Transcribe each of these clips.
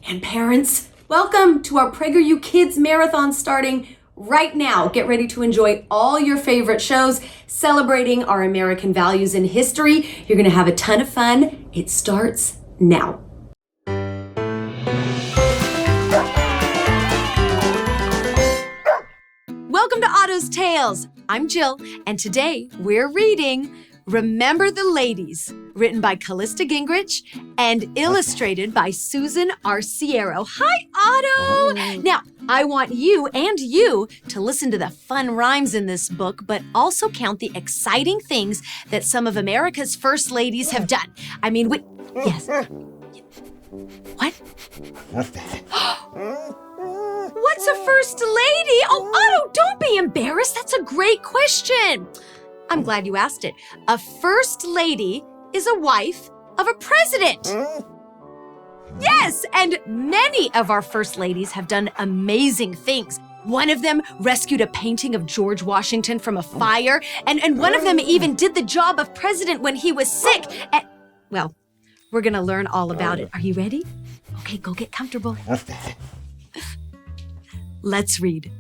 And parents, welcome to our PragerU Kids Marathon starting right now. Get ready to enjoy all your favorite shows celebrating our American values and history. You're going to have a ton of fun. It starts now. Welcome to Otto's Tales. I'm Jill, and today we're reading Remember the Ladies, written by Callista Gingrich and illustrated by Susan Arciero. Hi, Otto! Now, I want you to listen to the fun rhymes in this book, but also count the exciting things that some of America's first ladies have done. Yes. What? What's a first lady? Oh, Otto, don't be embarrassed. That's a great question. I'm glad you asked it. A first lady is a wife of a president. Yes, and many of our first ladies have done amazing things. One of them rescued a painting of George Washington from a fire, and one of them even did the job of president when he was sick. Well, we're gonna learn all about it. Are you ready? Okay, go get comfortable. Let's read.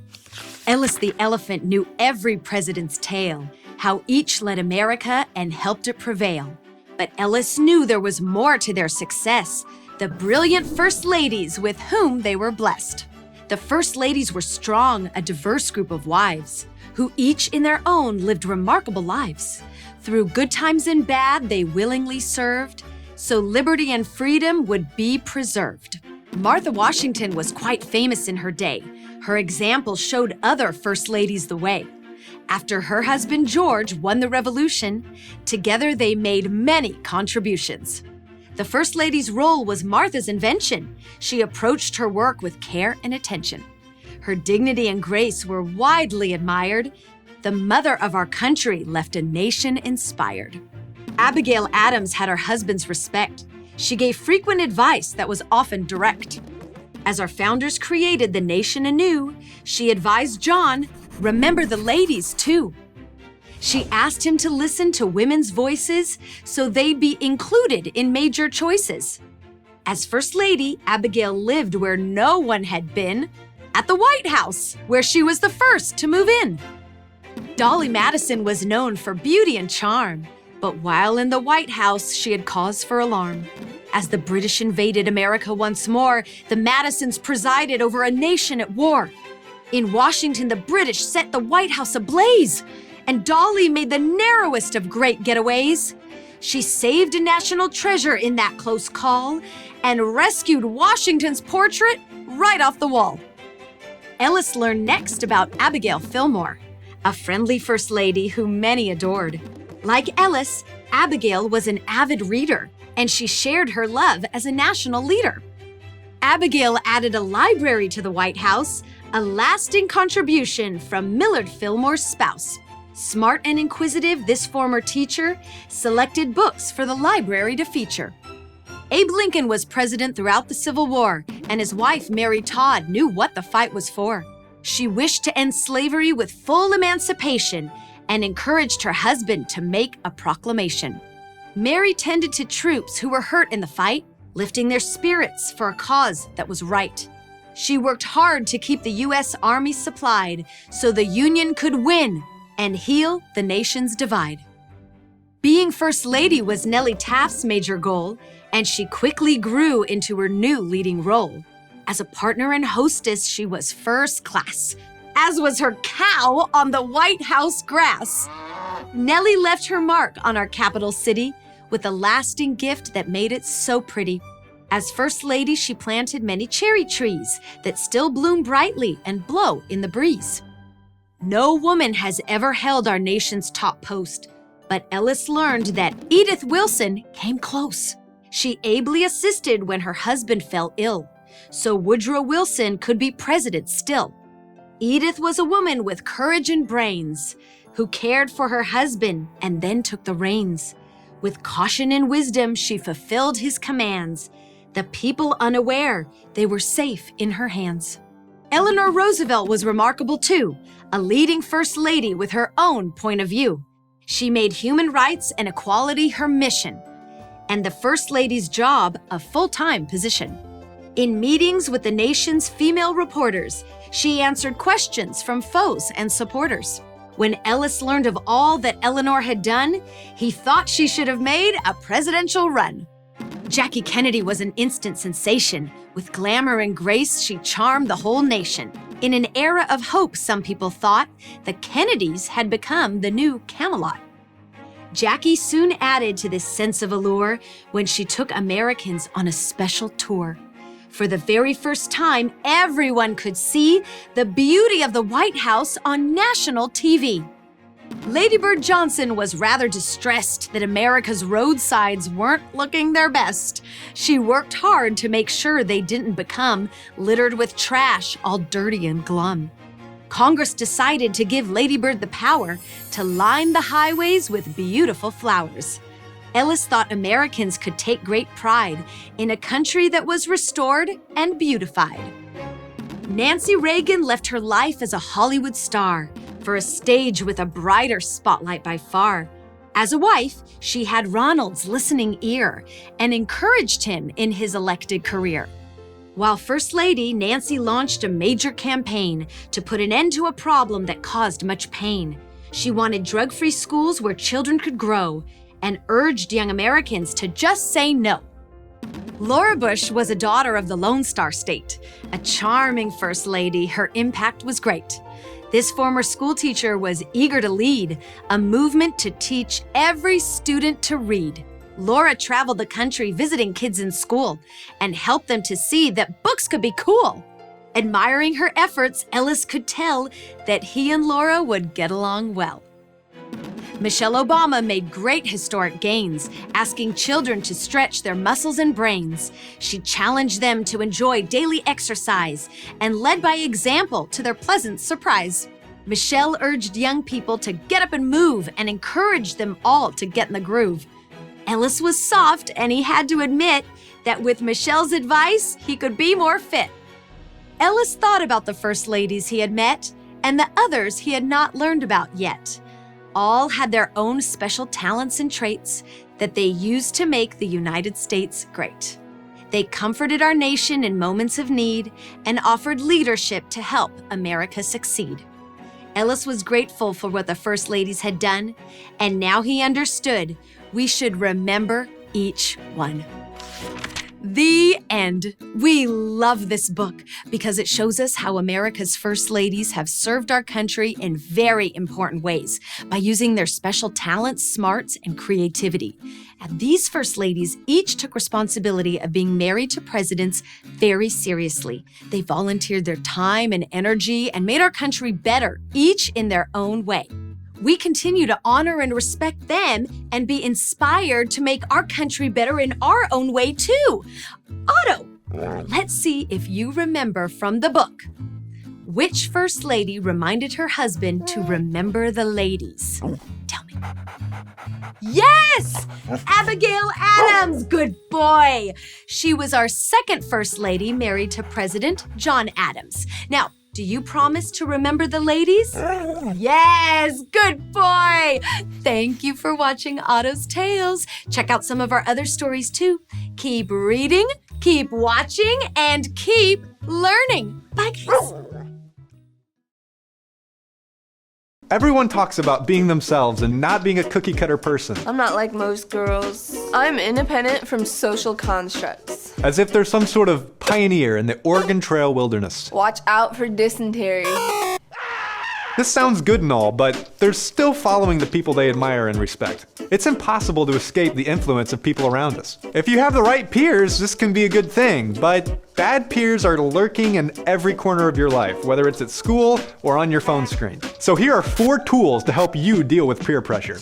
Ellis the elephant knew every president's tale, how each led America and helped it prevail. But Ellis knew there was more to their success, the brilliant first ladies with whom they were blessed. The first ladies were strong, a diverse group of wives, who each in their own lived remarkable lives. Through good times and bad, they willingly served, so liberty and freedom would be preserved. Martha Washington was quite famous in her day. Her example showed other first ladies the way. After her husband George won the Revolution, together they made many contributions. The First Lady's role was Martha's invention. She approached her work with care and attention. Her dignity and grace were widely admired. The mother of our country left a nation inspired. Abigail Adams had her husband's respect. She gave frequent advice that was often direct. As our founders created the nation anew, she advised John, remember the ladies too. She asked him to listen to women's voices so they'd be included in major choices. As First Lady, Abigail lived where no one had been, at the White House, where she was the first to move in. Dolly Madison was known for beauty and charm, but while in the White House, she had cause for alarm. As the British invaded America once more, the Madisons presided over a nation at war. In Washington, the British set the White House ablaze, and Dolly made the narrowest of great getaways. She saved a national treasure in that close call and rescued Washington's portrait right off the wall. Ellis learned next about Abigail Fillmore, a friendly first lady who many adored. Like Ellis, Abigail was an avid reader, and she shared her love as a national leader. Abigail added a library to the White House, a lasting contribution from Millard Fillmore's spouse. Smart and inquisitive, this former teacher selected books for the library to feature. Abe Lincoln was president throughout the Civil War, and his wife, Mary Todd, knew what the fight was for. She wished to end slavery with full emancipation and encouraged her husband to make a proclamation. Mary tended to troops who were hurt in the fight, lifting their spirits for a cause that was right. She worked hard to keep the U.S. Army supplied so the Union could win and heal the nation's divide. Being First Lady was Nellie Taft's major goal, and she quickly grew into her new leading role. As a partner and hostess, she was first class, as was her cow on the White House grass. Nellie left her mark on our capital city with a lasting gift that made it so pretty. As First Lady, she planted many cherry trees that still bloom brightly and blow in the breeze. No woman has ever held our nation's top post, but Ellis learned that Edith Wilson came close. She ably assisted when her husband fell ill, so Woodrow Wilson could be president still. Edith was a woman with courage and brains, who cared for her husband and then took the reins. With caution and wisdom, she fulfilled his commands. The people unaware, they were safe in her hands. Eleanor Roosevelt was remarkable too, a leading first lady with her own point of view. She made human rights and equality her mission, and the first lady's job a full-time position. In meetings with the nation's female reporters, she answered questions from foes and supporters. When Ellis learned of all that Eleanor had done, he thought she should have made a presidential run. Jackie Kennedy was an instant sensation. With glamour and grace, she charmed the whole nation. In an era of hope, some people thought, the Kennedys had become the new Camelot. Jackie soon added to this sense of allure when she took Americans on a special tour. For the very first time, everyone could see the beauty of the White House on national TV. Lady Bird Johnson was rather distressed that America's roadsides weren't looking their best. She worked hard to make sure they didn't become littered with trash, all dirty and glum. Congress decided to give Lady Bird the power to line the highways with beautiful flowers. Ellis thought Americans could take great pride in a country that was restored and beautified. Nancy Reagan left her life as a Hollywood star for a stage with a brighter spotlight by far. As a wife, she had Ronald's listening ear and encouraged him in his elected career. While First Lady, Nancy launched a major campaign to put an end to a problem that caused much pain. She wanted drug-free schools where children could grow and urged young Americans to just say no. Laura Bush was a daughter of the Lone Star State. A charming First Lady, her impact was great. This former schoolteacher was eager to lead a movement to teach every student to read. Laura traveled the country visiting kids in school and helped them to see that books could be cool. Admiring her efforts, Ellis could tell that he and Laura would get along well. Michelle Obama made great historic gains, asking children to stretch their muscles and brains. She challenged them to enjoy daily exercise and led by example to their pleasant surprise. Michelle urged young people to get up and move and encouraged them all to get in the groove. Ellis was soft, and he had to admit that with Michelle's advice, he could be more fit. Ellis thought about the first ladies he had met and the others he had not learned about yet. All had their own special talents and traits that they used to make the United States great. They comforted our nation in moments of need and offered leadership to help America succeed. Ellis was grateful for what the First Ladies had done, and now he understood we should remember each one. The end. We love this book because it shows us how America's First Ladies have served our country in very important ways by using their special talents, smarts, and creativity. And these First Ladies each took responsibility of being married to presidents very seriously. They volunteered their time and energy and made our country better, each in their own way. We continue to honor and respect them and be inspired to make our country better in our own way, too. Otto, let's see if you remember from the book. Which First Lady reminded her husband to remember the ladies? Tell me. Yes! Abigail Adams! Good boy! She was our second First Lady married to President John Adams. Now, do you promise to remember the ladies? Yes, good boy. Thank you for watching Otto's Tales. Check out some of our other stories too. Keep reading, keep watching, and keep learning. Bye, guys. Everyone talks about being themselves and not being a cookie-cutter person. I'm not like most girls. I'm independent from social constructs. As if they're some sort of pioneer in the Oregon Trail wilderness. Watch out for dysentery. This sounds good and all, but they're still following the people they admire and respect. It's impossible to escape the influence of people around us. If you have the right peers, this can be a good thing, but bad peers are lurking in every corner of your life, whether it's at school or on your phone screen. So here are 4 tools to help you deal with peer pressure.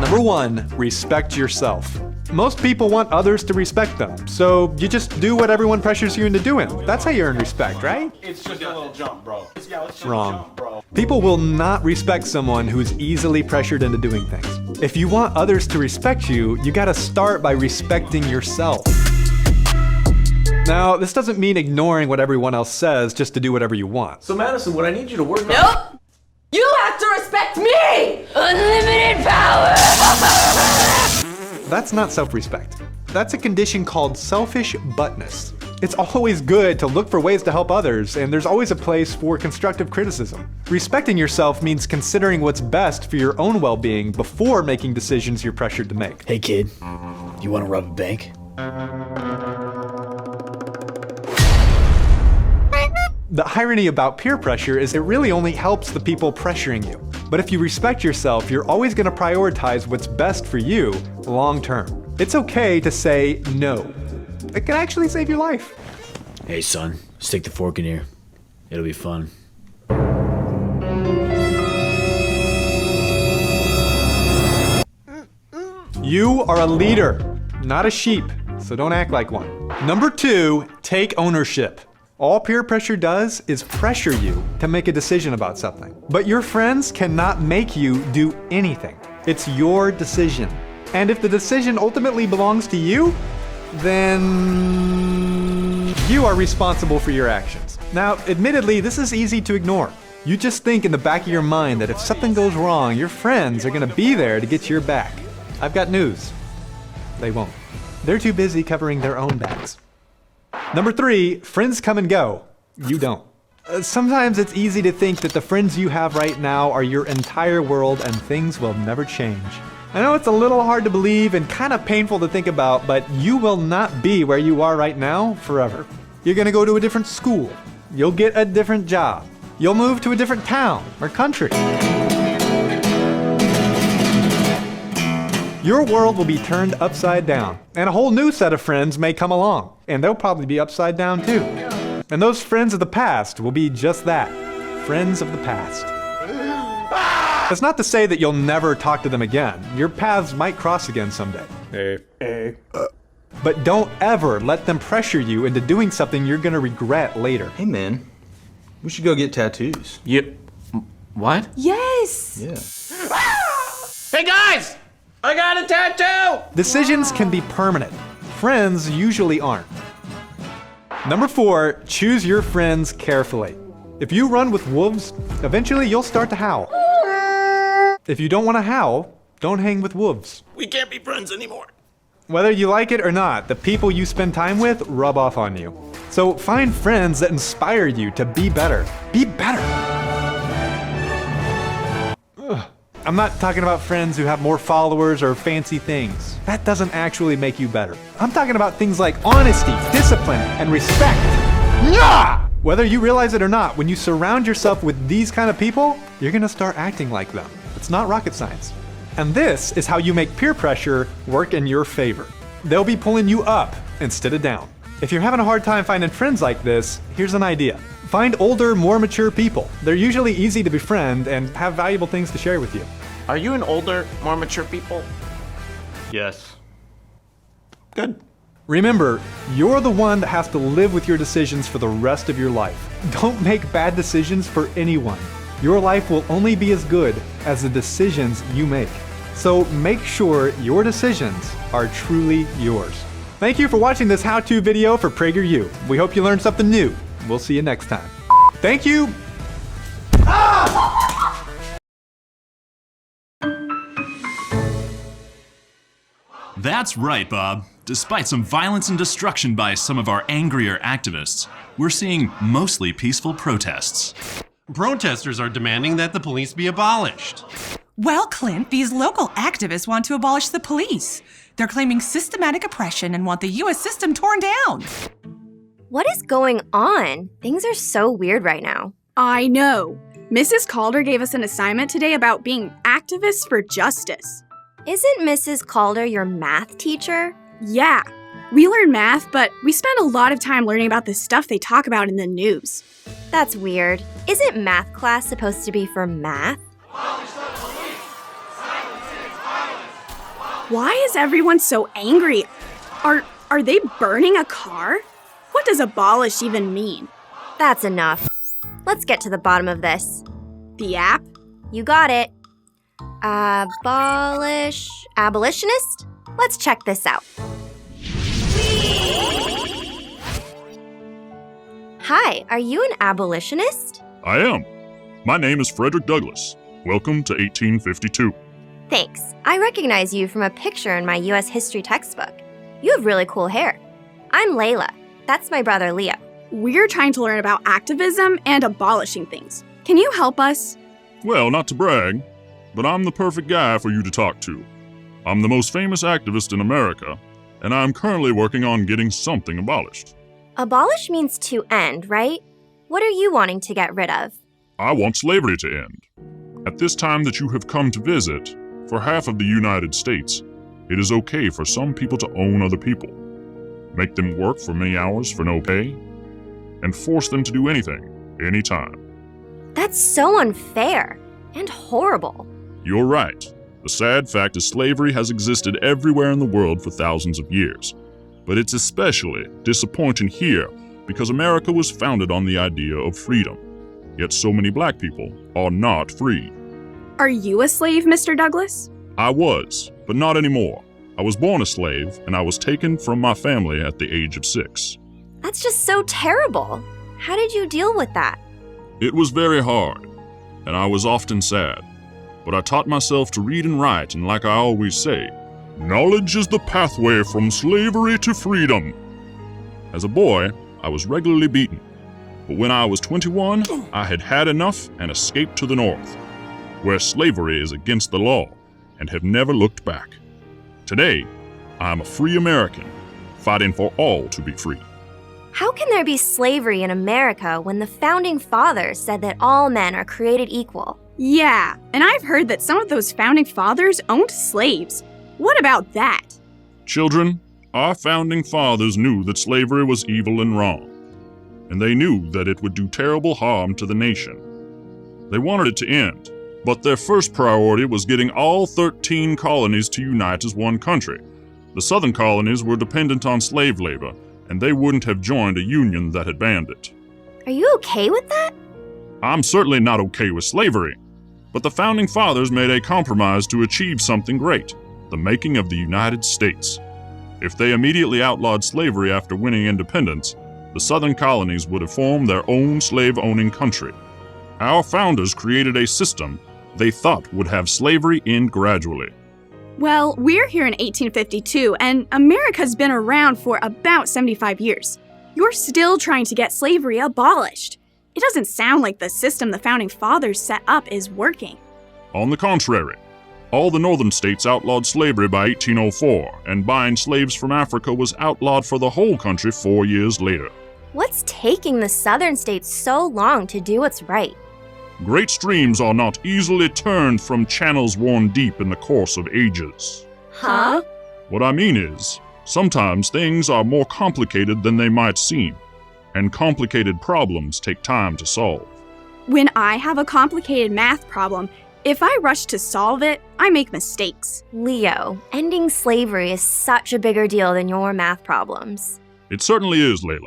Number 1, respect yourself. Most people want others to respect them, so you just do what everyone pressures you into doing. That's how you earn respect, right? It's just a little jump, bro. Yeah, let's just Wrong. jump, bro. People will not respect someone who's easily pressured into doing things. If you want others to respect you, you gotta start by respecting yourself. Now, this doesn't mean ignoring what everyone else says just to do whatever you want. So Madison, what I need you to work on... Nope! You have to respect me! Unlimited power! That's not self-respect. That's a condition called selfish buttness. It's always good to look for ways to help others, and there's always a place for constructive criticism. Respecting yourself means considering what's best for your own well-being before making decisions you're pressured to make. Hey kid, you wanna rob a bank? The irony about peer pressure is it really only helps the people pressuring you. But if you respect yourself, you're always going to prioritize what's best for you long term. It's okay to say no. It can actually save your life. Hey son, stick the fork in here. It'll be fun. You are a leader, not a sheep, so don't act like one. Number 2, take ownership. All peer pressure does is pressure you to make a decision about something. But your friends cannot make you do anything. It's your decision. And if the decision ultimately belongs to you, then you are responsible for your actions. Now, admittedly, this is easy to ignore. You just think in the back of your mind that if something goes wrong, your friends are gonna be there to get your back. I've got news. They won't. They're too busy covering their own backs. Number 3, friends come and go. You don't. Sometimes it's easy to think that the friends you have right now are your entire world and things will never change. I know it's a little hard to believe and kind of painful to think about, but you will not be where you are right now forever. You're gonna go to a different school. You'll get a different job. You'll move to a different town or country. Your world will be turned upside down, and a whole new set of friends may come along, and they'll probably be upside down too. And those friends of the past will be just that, friends of the past. That's not to say that you'll never talk to them again. Your paths might cross again someday. But don't ever let them pressure you into doing something you're gonna regret later. Hey man, we should go get tattoos. Yep. What? Yes! Yeah. Hey guys! I got a tattoo! Decisions can be permanent. Friends usually aren't. Number 4, choose your friends carefully. If you run with wolves, eventually you'll start to howl. If you don't want to howl, don't hang with wolves. We can't be friends anymore. Whether you like it or not, the people you spend time with rub off on you. So find friends that inspire you to be better. Be better. Ugh. I'm not talking about friends who have more followers or fancy things. That doesn't actually make you better. I'm talking about things like honesty, discipline, and respect. Yeah! Whether you realize it or not, when you surround yourself with these kind of people, you're gonna start acting like them. It's not rocket science. And this is how you make peer pressure work in your favor. They'll be pulling you up instead of down. If you're having a hard time finding friends like this, here's an idea. Find older, more mature people. They're usually easy to befriend and have valuable things to share with you. Are you an older, more mature people? Yes. Good. Remember, you're the one that has to live with your decisions for the rest of your life. Don't make bad decisions for anyone. Your life will only be as good as the decisions you make. So make sure your decisions are truly yours. Thank you for watching this how-to video for PragerU. We hope you learned something new. We'll see you next time. Thank you. That's right, Bob. Despite some violence and destruction by some of our angrier activists, we're seeing mostly peaceful protests. Protesters are demanding that the police be abolished. Well, Clint, these local activists want to abolish the police. They're claiming systematic oppression and want the U.S. system torn down. What is going on? Things are so weird right now. I know. Mrs. Calder gave us an assignment today about being activists for justice. Isn't Mrs. Calder your math teacher? Yeah. We learn math, but we spend a lot of time learning about the stuff they talk about in the news. That's weird. Isn't math class supposed to be for math? Why is everyone so angry? Are they burning a car? What does abolish even mean? That's enough. Let's get to the bottom of this. The app? You got it. Abolitionist? Let's check this out. Hi, are you an abolitionist? I am. My name is Frederick Douglass. Welcome to 1852. Thanks. I recognize you from a picture in my US history textbook. You have really cool hair. I'm Layla. That's my brother Leo. We're trying to learn about activism and abolishing things. Can you help us? Well, not to brag, but I'm the perfect guy for you to talk to. I'm the most famous activist in America, and I'm currently working on getting something abolished. Abolish means to end, right? What are you wanting to get rid of? I want slavery to end. At this time that you have come to visit, for half of the United States, it is okay for some people to own other people, make them work for many hours for no pay, and force them to do anything, anytime. That's so unfair and horrible. You're right. The sad fact is slavery has existed everywhere in the world for thousands of years. But it's especially disappointing here because America was founded on the idea of freedom. Yet so many black people are not free. Are you a slave, Mr. Douglas? I was, but not anymore. I was born a slave, and I was taken from my family at the age of 6. That's just so terrible. How did you deal with that? It was very hard, and I was often sad. But I taught myself to read and write, and like I always say, knowledge is the pathway from slavery to freedom. As a boy, I was regularly beaten. But when I was 21, I had had enough and escaped to the North, where slavery is against the law, and have never looked back. Today, I am a free American, fighting for all to be free. How can there be slavery in America when the Founding Fathers said that all men are created equal? Yeah, and I've heard that some of those Founding Fathers owned slaves. What about that? Children, our Founding Fathers knew that slavery was evil and wrong, and they knew that it would do terrible harm to the nation. They wanted it to end, but their first priority was getting all 13 colonies to unite as one country. The southern colonies were dependent on slave labor, and they wouldn't have joined a union that had banned it. Are you okay with that? I'm certainly not okay with slavery, but the Founding Fathers made a compromise to achieve something great, the making of the United States. If they immediately outlawed slavery after winning independence, the southern colonies would have formed their own slave-owning country. Our founders created a system they thought would have slavery end gradually. Well, we're here in 1852, and America's been around for about 75 years. You're still trying to get slavery abolished. It doesn't sound like the system the Founding Fathers set up is working. On the contrary, all the northern states outlawed slavery by 1804, and buying slaves from Africa was outlawed for the whole country 4 years later. What's taking the southern states so long to do what's right? Great streams are not easily turned from channels worn deep in the course of ages. Huh? What I mean is, sometimes things are more complicated than they might seem, and complicated problems take time to solve. When I have a complicated math problem, if I rush to solve it, I make mistakes. Leo, ending slavery is such a bigger deal than your math problems. It certainly is, Layla.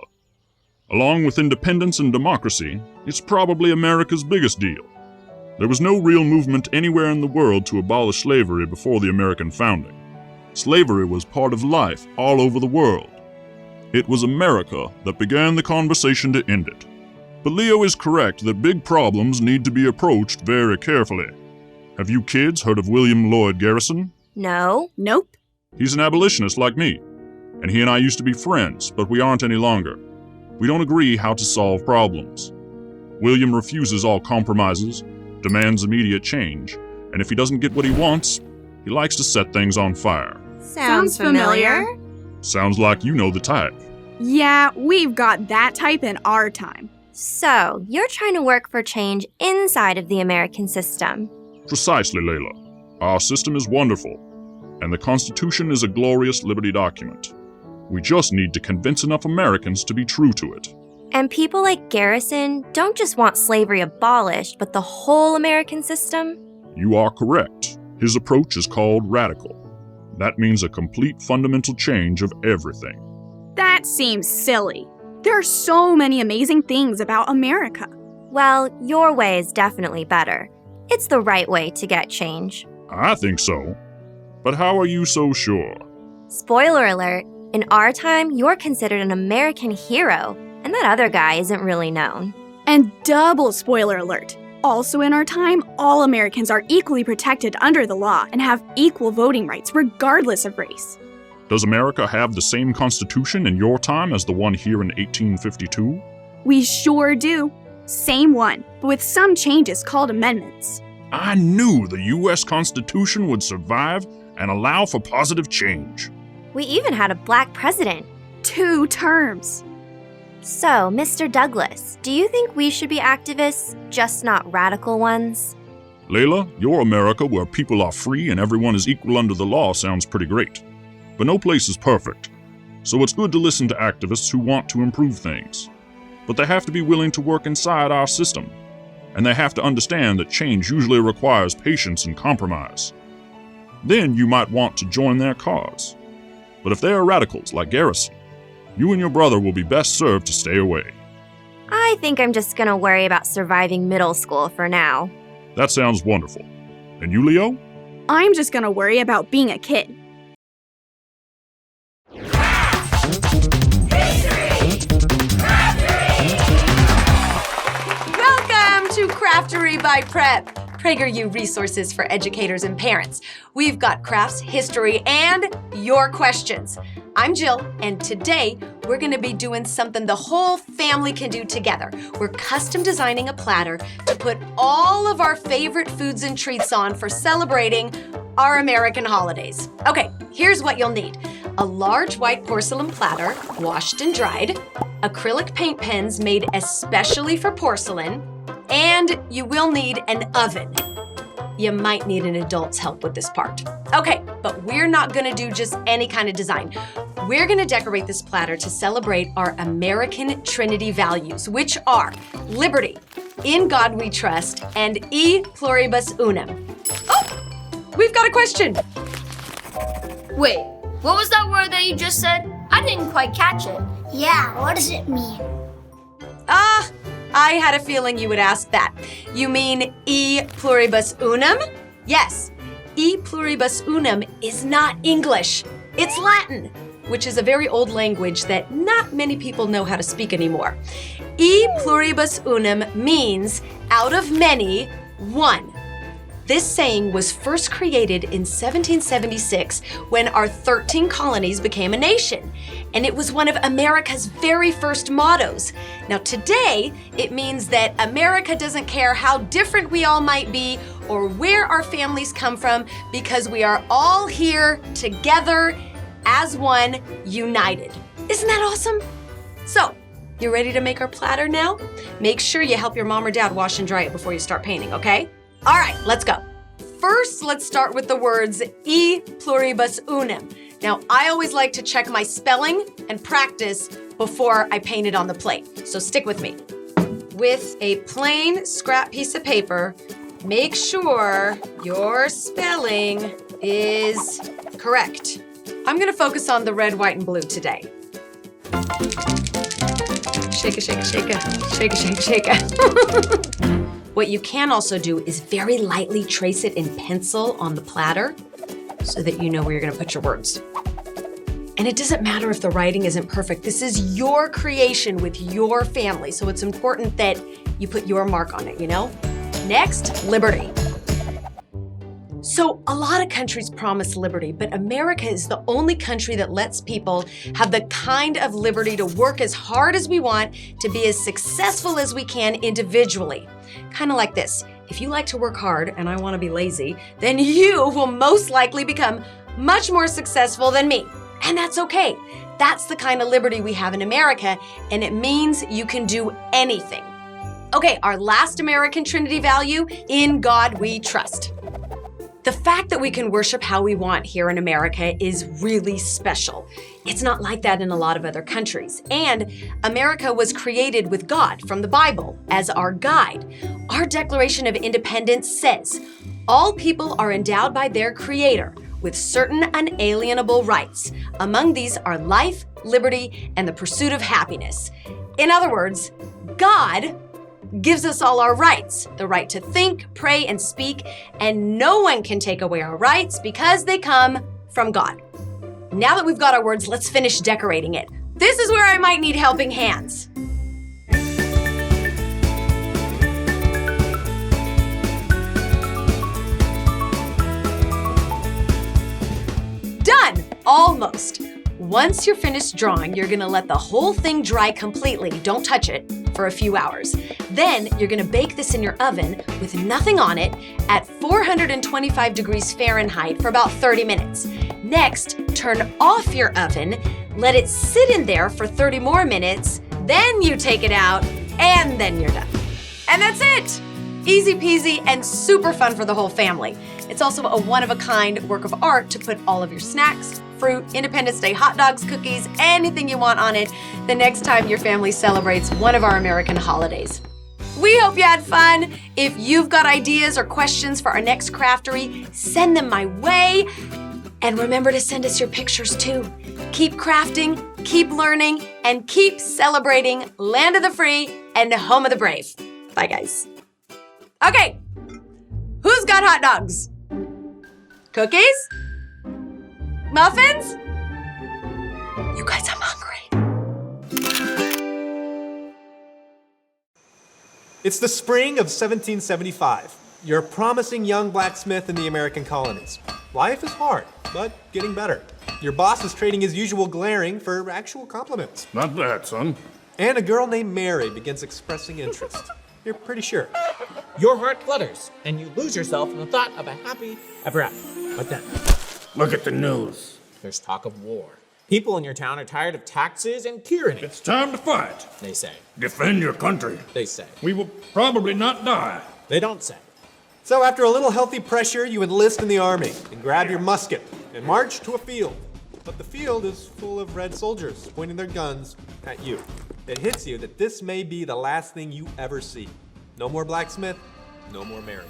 Along with independence and democracy, it's probably America's biggest deal. There was no real movement anywhere in the world to abolish slavery before the American founding. Slavery was part of life all over the world. It was America that began the conversation to end it. But Leo is correct that big problems need to be approached very carefully. Have you kids heard of William Lloyd Garrison? No. Nope. He's an abolitionist like me, and he and I used to be friends, but we aren't any longer. We don't agree how to solve problems. William refuses all compromises, demands immediate change, and if he doesn't get what he wants, he likes to set things on fire. Sounds familiar. Sounds like you know the type. Yeah, we've got that type in our time. So, you're trying to work for change inside of the American system. Precisely, Layla. Our system is wonderful, and the Constitution is a glorious liberty document. We just need to convince enough Americans to be true to it. And people like Garrison don't just want slavery abolished, but the whole American system? You are correct. His approach is called radical. That means a complete fundamental change of everything. That seems silly. There are so many amazing things about America. Well, your way is definitely better. It's the right way to get change. I think so. But how are you so sure? Spoiler alert, in our time, you're considered an American hero, and that other guy isn't really known. And double spoiler alert, Also in our time, all Americans are equally protected under the law and have equal voting rights regardless of race. Does America have the same constitution in your time as the one here in 1852? We sure do. Same one, but with some changes called amendments. I knew the U.S. Constitution would survive and allow for positive change. We even had a black president. 2 terms. So, Mr. Douglas, do you think we should be activists, just not radical ones? Layla, your America where people are free and everyone is equal under the law sounds pretty great. But no place is perfect. So it's good to listen to activists who want to improve things. But they have to be willing to work inside our system. And they have to understand that change usually requires patience and compromise. Then you might want to join their cause. But if they are radicals like Garrison, you and your brother will be best served to stay away. I think I'm just gonna worry about surviving middle school for now. That sounds wonderful. And you, Leo? I'm just gonna worry about being a kid. Welcome to Craftery by Prep, PragerU resources for educators and parents. We've got crafts, history, and your questions. I'm Jill, and today we're gonna be doing something the whole family can do together. We're custom designing a platter to put all of our favorite foods and treats on for celebrating our American holidays. Okay, here's what you'll need. A large white porcelain platter, washed and dried, acrylic paint pens made especially for porcelain, and you will need an oven. You might need an adult's help with this part. Okay, but we're not gonna do just any kind of design. We're gonna decorate this platter to celebrate our American Trinity values, which are liberty, in God we trust, and e pluribus unum. Oh, we've got a question. Wait, what was that word that you just said? I didn't quite catch it. Yeah, what does it mean? I had a feeling you would ask that. You mean e pluribus unum? Yes, e pluribus unum is not English. It's Latin, which is a very old language that not many people know how to speak anymore. E pluribus unum means out of many, one. This saying was first created in 1776 when our 13 colonies became a nation, and it was one of America's very first mottos. Now today, it means that America doesn't care how different we all might be or where our families come from, because we are all here together as one, united. Isn't that awesome? So, you ready to make our platter now? Make sure you help your mom or dad wash and dry it before you start painting, okay? All right, let's go. First, let's start with the words e pluribus unum. Now, I always like to check my spelling and practice before I paint it on the plate, so stick with me. With a plain scrap piece of paper, make sure your spelling is correct. I'm gonna focus on the red, white, and blue today. Shake it, shake it, shake it, shake it, shake it, shake it. What you can also do is very lightly trace it in pencil on the platter so that you know where you're gonna put your words. And it doesn't matter if the writing isn't perfect. This is your creation with your family, so it's important that you put your mark on it, you know? Next, liberty. So a lot of countries promise liberty, but America is the only country that lets people have the kind of liberty to work as hard as we want, to be as successful as we can individually. Kind of like this. If you like to work hard and I want to be lazy, then you will most likely become much more successful than me. And that's okay. That's the kind of liberty we have in America, and it means you can do anything. Okay, our last American Trinity value, in God we trust. The fact that we can worship how we want here in America is really special. It's not like that in a lot of other countries. And America was created with God from the Bible as our guide. Our Declaration of Independence says, all people are endowed by their Creator with certain unalienable rights. Among these are life, liberty, and the pursuit of happiness. In other words, God gives us all our rights, the right to think, pray, and speak, and no one can take away our rights because they come from God. Now that we've got our words, let's finish decorating it. This is where I might need helping hands. almost. Once you're finished drawing, you're gonna let the whole thing dry completely, don't touch it, for a few hours. Then you're gonna bake this in your oven with nothing on it at 425 degrees Fahrenheit for about 30 minutes. Next, turn off your oven, let it sit in there for 30 more minutes, then you take it out, and then you're done. And that's it! Easy peasy and super fun for the whole family. It's also a one-of-a-kind work of art to put all of your snacks, fruit, Independence Day hot dogs, cookies, anything you want on it the next time your family celebrates one of our American holidays. We hope you had fun. If you've got ideas or questions for our next Craftery, send them my way. And remember to send us your pictures too. Keep crafting, keep learning, and keep celebrating land of the free and home of the brave. Bye, guys. Okay, who's got hot dogs? Cookies? Muffins? You guys, I'm hungry. It's the spring of 1775. You're a promising young blacksmith in the American colonies. Life is hard, but getting better. Your boss is trading his usual glaring for actual compliments. Not bad, son. And a girl named Mary begins expressing interest. You're pretty sure. Your heart flutters, and you lose yourself in the thought of a happy ever after. But then, Look at the news. there's talk of war. People in your town are tired of taxes and tyranny. It's time to fight. They say. Defend your country. They say. We will probably not die. They don't say. So after a little healthy pressure, you enlist in the army and grab your musket and march to a field. But the field is full of red soldiers pointing their guns at you. It hits you that this may be the last thing you ever see. No more blacksmith, no more Mary.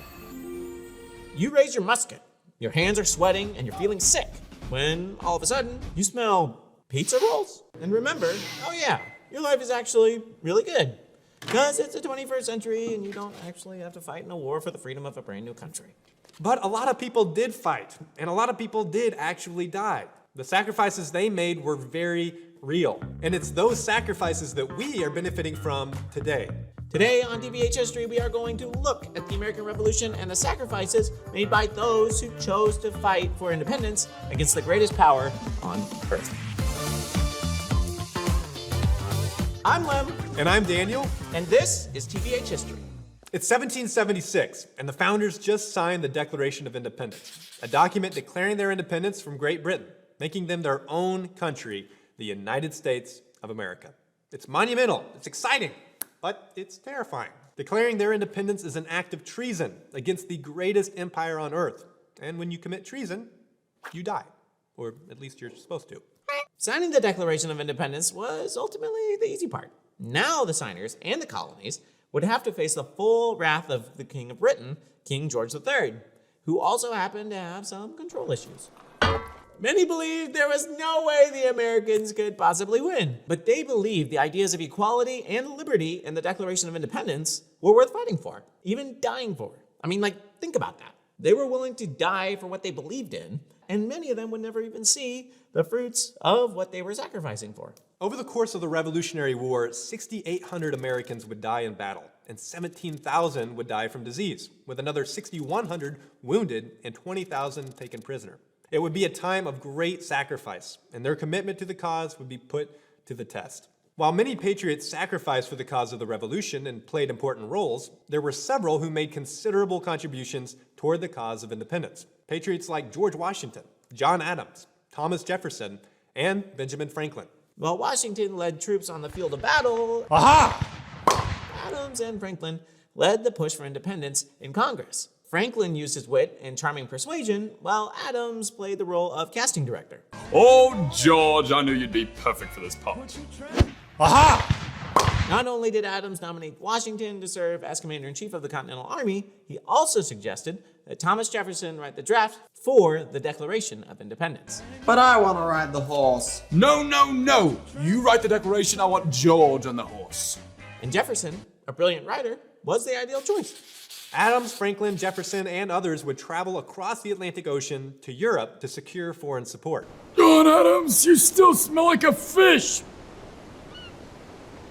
You raise your musket. Your hands are sweating and you're feeling sick. When all of a sudden, you smell pizza rolls. And remember, oh yeah, your life is actually really good. Because it's the 21st century and you don't actually have to fight in a war for the freedom of a brand new country. But a lot of people did fight, and a lot of people did actually die. The sacrifices they made were very real, and it's those sacrifices that we are benefiting from today. Today on TVH History, we are going to look at the American Revolution and the sacrifices made by those who chose to fight for independence against the greatest power on earth. I'm Lem. And I'm Daniel. And this is TVH History. It's 1776, and the founders just signed the Declaration of Independence, a document declaring their independence from Great Britain, making them their own country, the United States of America. It's monumental, it's exciting, but it's terrifying. Declaring their independence is an act of treason against the greatest empire on earth. And when you commit treason, you die. Or at least you're supposed to. Signing the Declaration of Independence was ultimately the easy part. Now the signers and the colonies would have to face the full wrath of the King of Britain, King George III, who also happened to have some control issues. Many believed there was no way the Americans could possibly win, but they believed the ideas of equality and liberty in the Declaration of Independence were worth fighting for, even dying for. I mean, think about that. They were willing to die for what they believed in, and many of them would never even see the fruits of what they were sacrificing for. Over the course of the Revolutionary War, 6,800 Americans would die in battle, and 17,000 would die from disease, with another 6,100 wounded and 20,000 taken prisoner. It would be a time of great sacrifice, and their commitment to the cause would be put to the test. While many patriots sacrificed for the cause of the revolution and played important roles, there were several who made considerable contributions toward the cause of independence. Patriots like George Washington, John Adams, Thomas Jefferson, and Benjamin Franklin. While Washington led troops on the field of battle, Adams and Franklin led the push for independence in Congress. Franklin used his wit and charming persuasion, while Adams played the role of casting director. Oh, George, I knew you'd be perfect for this part. Not only did Adams nominate Washington to serve as commander-in-chief of the Continental Army, he also suggested that Thomas Jefferson write the draft for the Declaration of Independence. But I want to ride the horse. No, no, no. You write the declaration, I want George on the horse. And Jefferson, a brilliant writer, was the ideal choice. Adams, Franklin, Jefferson, and others would travel across the Atlantic Ocean to Europe to secure foreign support. John Adams, you still smell like a fish.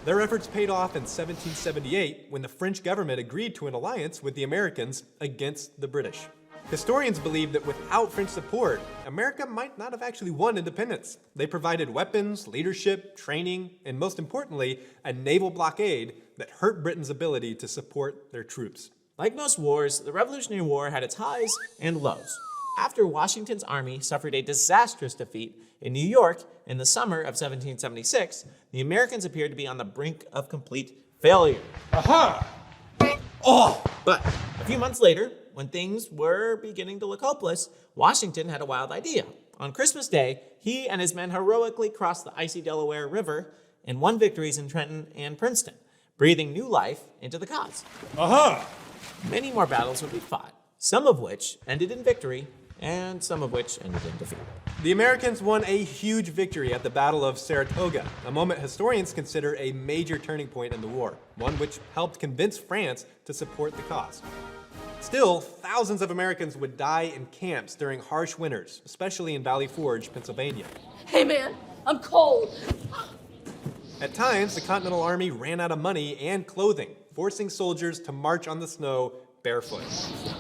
Their efforts paid off in 1778 when the French government agreed to an alliance with the Americans against the British. Historians believe that without French support, America might not have actually won independence. They provided weapons, leadership, training, and most importantly, a naval blockade that hurt Britain's ability to support their troops. Like most wars, the Revolutionary War had its highs and lows. After Washington's army suffered a disastrous defeat in New York in the summer of 1776, the Americans appeared to be on the brink of complete failure. Aha! But a few months later, when things were beginning to look hopeless, Washington had a wild idea. On Christmas Day, he and his men heroically crossed the icy Delaware River and won victories in Trenton and Princeton, breathing new life into the cause. Aha! Many more battles would be fought, some of which ended in victory, and some of which ended in defeat. The Americans won a huge victory at the Battle of Saratoga, a moment historians consider a major turning point in the war, one which helped convince France to support the cause. Still, thousands of Americans would die in camps during harsh winters, especially in Valley Forge, Pennsylvania. Hey man, I'm cold. At times, the Continental Army ran out of money and clothing, forcing soldiers to march on the snow barefoot.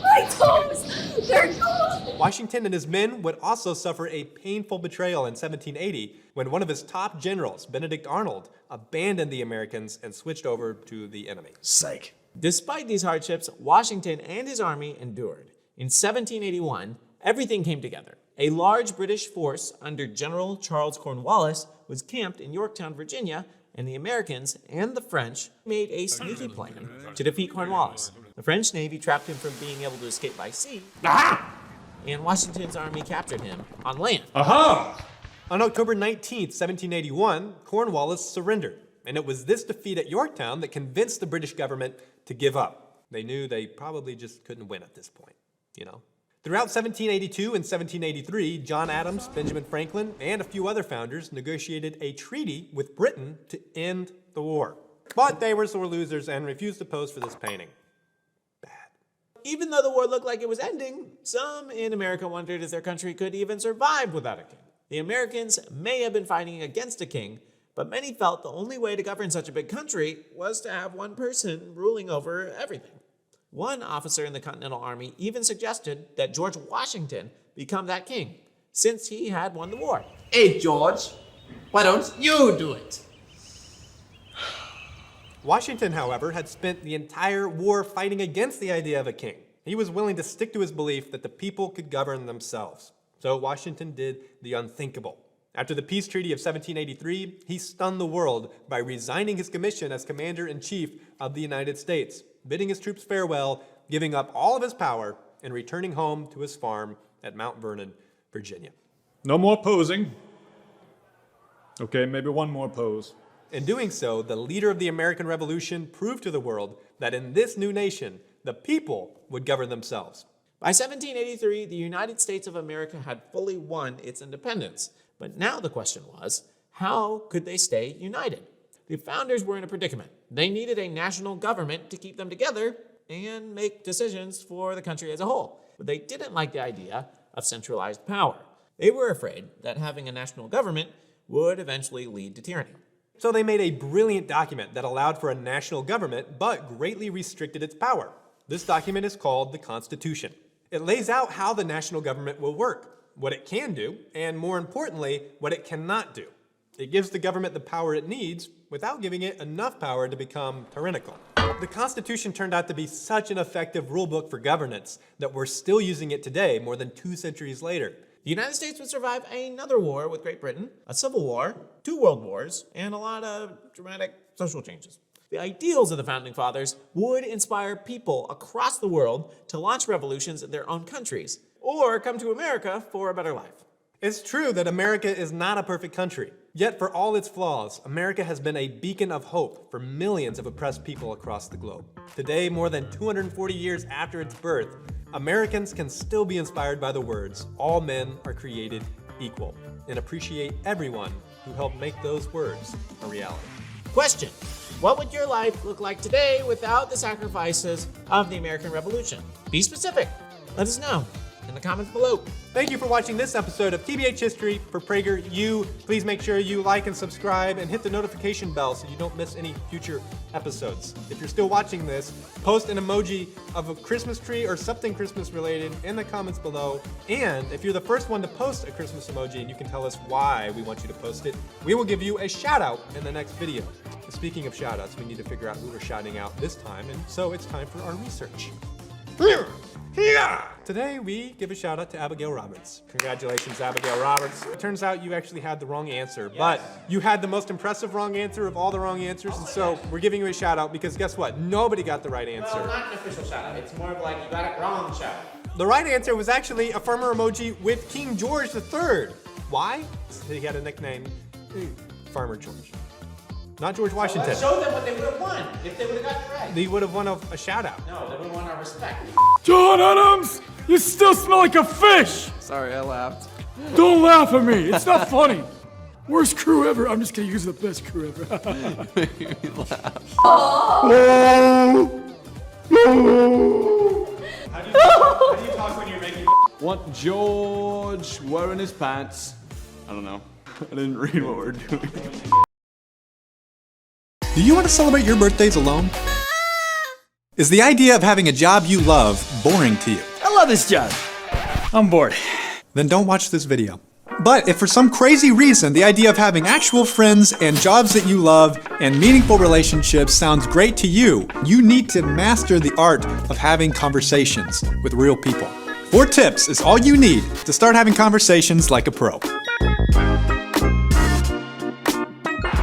My toes! They're cold! Washington and his men would also suffer a painful betrayal in 1780 when one of his top generals, Benedict Arnold, abandoned the Americans and switched over to the enemy. Psych. Despite these hardships, Washington and his army endured. In 1781, everything came together. A large British force under General Charles Cornwallis was camped in Yorktown, Virginia, and the Americans and the French made a sneaky plan to defeat Cornwallis. The French Navy trapped him from being able to escape by sea, and Washington's army captured him on land. Aha! On October 19, 1781, Cornwallis surrendered, and it was this defeat at Yorktown that convinced the British government to give up. They knew they probably just couldn't win at this point, you know? Throughout 1782 and 1783, John Adams, Benjamin Franklin, and a few other founders negotiated a treaty with Britain to end the war. But they were sore losers and refused to pose for this painting. Even though the war looked like it was ending, some in America wondered if their country could even survive without a king. The Americans may have been fighting against a king, but many felt the only way to govern such a big country was to have one person ruling over everything. One officer in the Continental Army even suggested that George Washington become that king, since he had won the war. Hey, George, why don't you do it? Washington, however, had spent the entire war fighting against the idea of a king. He was willing to stick to his belief that the people could govern themselves. So Washington did the unthinkable. After the peace treaty of 1783, he stunned the world by resigning his commission as commander-in-chief of the United States, bidding his troops farewell, giving up all of his power, and returning home to his farm at Mount Vernon, Virginia. No more posing. Okay, maybe one more pose. In doing so, the leader of the American Revolution proved to the world that in this new nation, the people would govern themselves. By 1783, the United States of America had fully won its independence. But now the question was, how could they stay united? The founders were in a predicament. They needed a national government to keep them together and make decisions for the country as a whole. But they didn't like the idea of centralized power. They were afraid that having a national government would eventually lead to tyranny. So they made a brilliant document that allowed for a national government, but greatly restricted its power. This document is called the Constitution. It lays out how the national government will work, what it can do, and more importantly, what it cannot do. It gives the government the power it needs without giving it enough power to become tyrannical. The Constitution turned out to be such an effective rulebook for governance that we're still using it today, more than 2 centuries later. The United States would survive another war with Great Britain, a civil war, 2 world wars, and a lot of dramatic social changes. The ideals of the Founding Fathers would inspire people across the world to launch revolutions in their own countries, or come to America for a better life. It's true that America is not a perfect country. Yet for all its flaws, America has been a beacon of hope for millions of oppressed people across the globe. Today, more than 240 years after its birth, Americans can still be inspired by the words, "All men are created equal," and appreciate everyone who helped make those words a reality. Question: what would your life look like today without the sacrifices of the American Revolution? Be specific. Let us know in the comments below. Thank you for watching this episode of TVH History for PragerU. Please make sure you like and subscribe and hit the notification bell so you don't miss any future episodes. If you're still watching this, post an emoji of a Christmas tree or something Christmas related in the comments below. And if you're the first one to post a Christmas emoji and you can tell us why we want you to post it, we will give you a shout out in the next video. And speaking of shout outs, we need to figure out who we're shouting out this time, and so it's time for our research. Today we give a shout out to Abigail Roberts. Congratulations, Abigail Roberts. It turns out you actually had the wrong answer, but you had the most impressive wrong answer of all the wrong answers, and so we're giving you a shout out because guess what? Nobody got the right answer. Well, not an official shout out. It's more of like you got it wrong shout out. The right answer was actually a farmer emoji with King George III. Why? He had a nickname, Farmer George. Not George Washington. So let's show them what they would have won if they would have got it right. They would have won a shout out. No, they would have won our respect. John Adams, you still smell like a fish! Sorry, I laughed. Don't laugh at me, it's not funny. Worst crew ever. I'm just kidding, you're the best crew ever. Make me laugh. How do you talk when you're making Want George wearing his pants? I don't know. I didn't read what we're doing. Do you want to celebrate your birthdays alone? Is the idea of having a job you love boring to you? I love this job. I'm bored. Then don't watch this video. But if for some crazy reason the idea of having actual friends and jobs that you love and meaningful relationships sounds great to you, you need to master the art of having conversations with real people. 4 tips is all you need to start having conversations like a pro.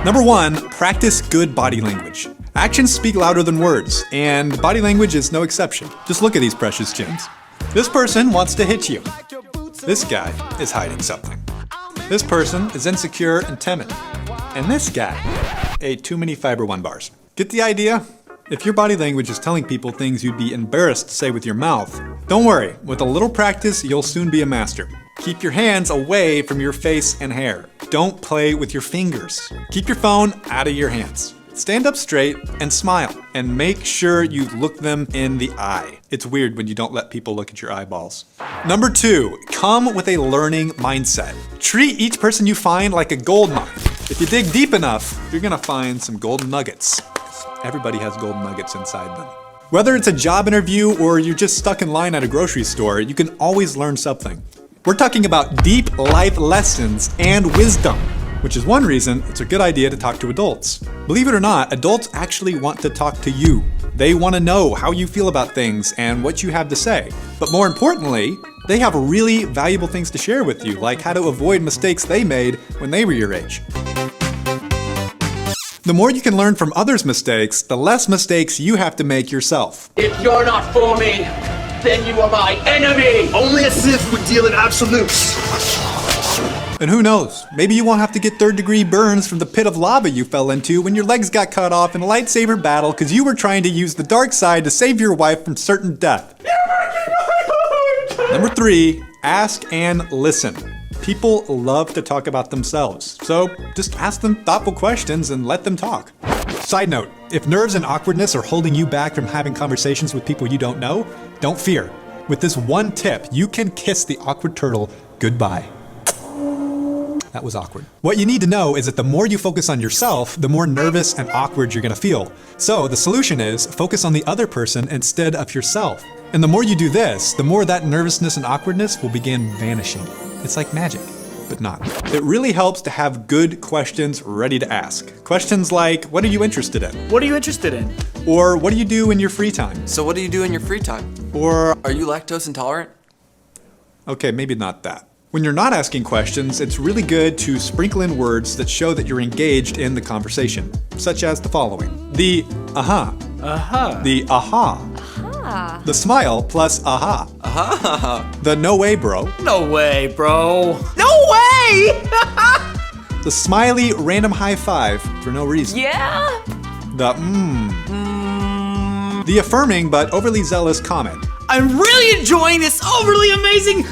Number 1, practice good body language. Actions speak louder than words, and body language is no exception. Just look at these precious chins. This person wants to hit you. This guy is hiding something. This person is insecure and timid. And this guy ate too many Fiber One bars. Get the idea? If your body language is telling people things you'd be embarrassed to say with your mouth, don't worry, with a little practice, you'll soon be a master. Keep your hands away from your face and hair. Don't play with your fingers. Keep your phone out of your hands. Stand up straight and smile, and make sure you look them in the eye. It's weird when you don't let people look at your eyeballs. Number 2, come with a learning mindset. Treat each person you find like a gold mine. If you dig deep enough, you're gonna find some golden nuggets. Everybody has golden nuggets inside them. Whether it's a job interview or you're just stuck in line at a grocery store, you can always learn something. We're talking about deep life lessons and wisdom, which is one reason it's a good idea to talk to adults. Believe it or not, adults actually want to talk to you. They want to know how you feel about things and what you have to say. But more importantly, they have really valuable things to share with you, like how to avoid mistakes they made when they were your age. The more you can learn from others' mistakes, the less mistakes you have to make yourself. If you're not for me, then you are my enemy! Only a Sith would deal in absolutes. And who knows, maybe you won't have to get 3rd-degree burns from the pit of lava you fell into when your legs got cut off in a lightsaber battle because you were trying to use the dark side to save your wife from certain death. Number 3, ask and listen. People love to talk about themselves, so just ask them thoughtful questions and let them talk. Side note, if nerves and awkwardness are holding you back from having conversations with people you don't know, don't fear. With this one tip, you can kiss the awkward turtle goodbye. That was awkward. What you need to know is that the more you focus on yourself, the more nervous and awkward you're gonna feel. So the solution is focus on the other person instead of yourself. And the more you do this, the more that nervousness and awkwardness will begin vanishing. It's like magic, but not. It really helps to have good questions ready to ask. Questions like, what are you interested in? What are you interested in? Or what do you do in your free time? So what do you do in your free time? Or are you lactose intolerant? Okay, maybe not that. When you're not asking questions, it's really good to sprinkle in words that show that you're engaged in the conversation, such as the following. The aha. Aha. The aha. Aha. The smile plus aha. Aha. The no way, bro. No way, bro. No way! The smiley random high five for no reason. Yeah? The The affirming but overly zealous comment. I'm really enjoying this overly amazing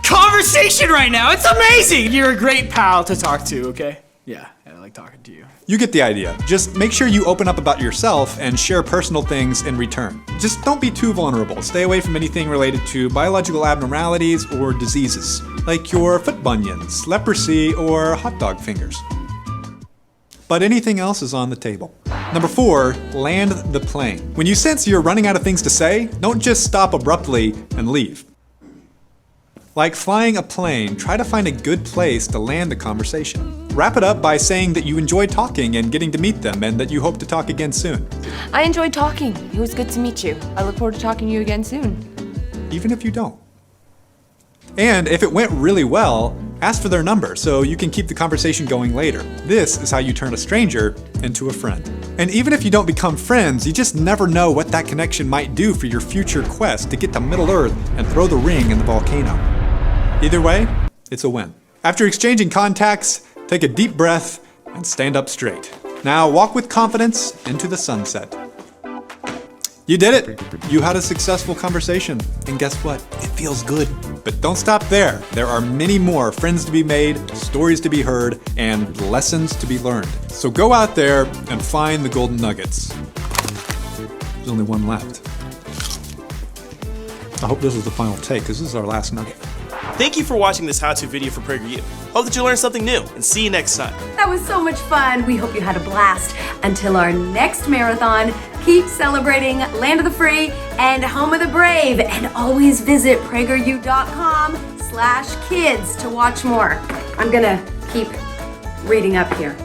conversation right now. It's amazing. You're a great pal to talk to, okay? Yeah, I like talking to you. You get the idea. Just make sure you open up about yourself and share personal things in return. Just don't be too vulnerable. Stay away from anything related to biological abnormalities or diseases, like your foot bunions, leprosy, or hot dog fingers. But anything else is on the table. Number 4, land the plane. When you sense you're running out of things to say, don't just stop abruptly and leave. Like flying a plane, try to find a good place to land the conversation. Wrap it up by saying that you enjoyed talking and getting to meet them and that you hope to talk again soon. I enjoyed talking. It was good to meet you. I look forward to talking to you again soon. Even if you don't. And if it went really well, ask for their number so you can keep the conversation going later. This is how you turn a stranger into a friend. And even if you don't become friends, you just never know what that connection might do for your future quest to get to Middle Earth and throw the ring in the volcano. Either way, it's a win. After exchanging contacts, take a deep breath and stand up straight. Now walk with confidence into the sunset. You did it! You had a successful conversation, and guess what? It feels good. But don't stop there. There are many more friends to be made, stories to be heard, and lessons to be learned. So go out there and find the golden nuggets. There's only one left. I hope this is the final take, because this is our last nugget. Thank you for watching this how-to video for PragerU. Hope that you learned something new, and see you next time. That was so much fun. We hope you had a blast. Until our next marathon, keep celebrating Land of the Free and Home of the Brave, and always visit PragerU.com/kids to watch more. I'm gonna keep reading up here.